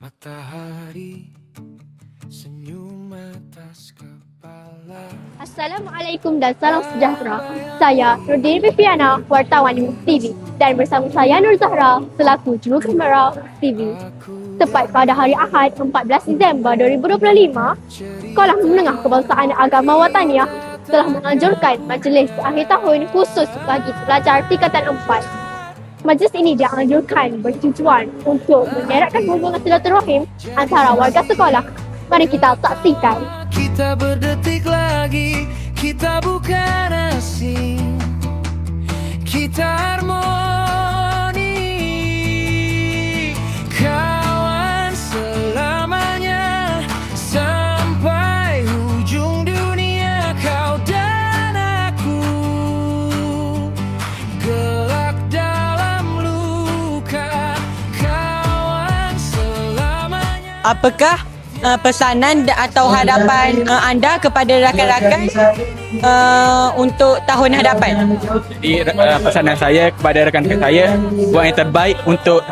Matahari senyum atas kepala. Assalamualaikum dan salam sejahtera. Saya Nurdin Viviana, wartawan News TV, dan bersama saya Nur Zahra selaku juru kamera TV. Tepat pada hari Ahad 14 Disember 2025, Sekolah Menengah Kebangsaan Agama Wataniah telah menganjurkan majlis akhir tahun khusus bagi pelajar tingkatan 4. Majlis ini dianjurkan bertujuan untuk mengeratkan hubungan silaturahim antara warga sekolah. Mari kita saksikan. Kita berdetik lagi, kita bukan asing, kita harmoni, kawan selamanya sampai ujung dunia, kau dan aku gelak dalam luka, kawan selamanya. Apakah pesanan atau harapan anda kepada rakan-rakan untuk tahun hadapan? Jadi pesanan saya kepada rakan-rakan saya, buat yang terbaik untuk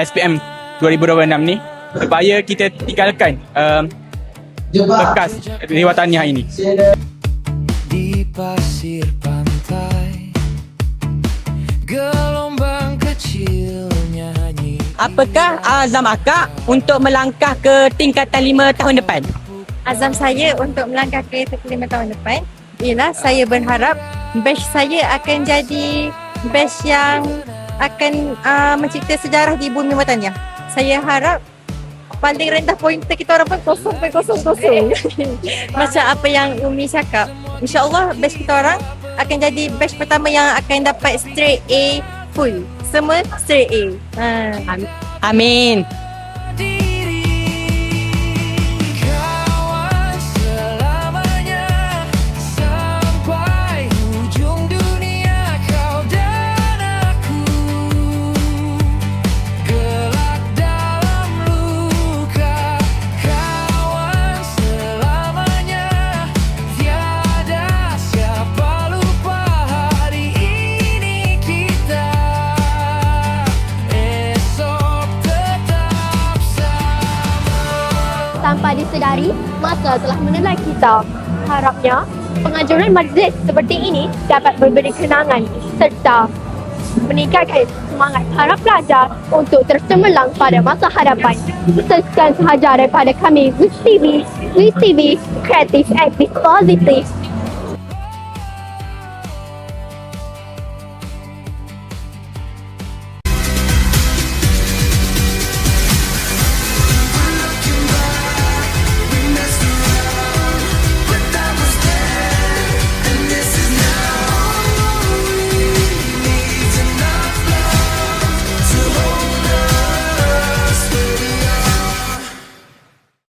SPM 2026 ni supaya kita tinggalkan bekas di Wataniah ini. Di pasir pantai, gelombang kecil nyanyi. Apakah azam akak untuk melangkah ke tingkatan 5 tahun depan? Azam saya untuk melangkah ke 5 tahun depan ialah saya berharap batch saya akan jadi batch yang akan mencipta sejarah di bumi Wataniah. Saya harap paling rendah pointer kita orang pun 0.00. Macam apa yang Umi cakap, InsyaAllah batch kita orang akan jadi batch pertama yang akan dapat straight A full. Semua straight A. Amin. Kawan selamanya sampai ujung dunia, kau dan aku gelak dalam luka, kawan selamanya tiada siapa lupa hari ini kita, esok tetap sama. Tanpa disedari, masa telah menelan kita. Harapnya, penganjuran majlis seperti ini dapat memberi kenangan serta meningkatkan semangat para pelajar untuk terus cemerlang pada masa hadapan. Sekian sahaja daripada kami, Wiz TV, Kreatif Aktif Positif.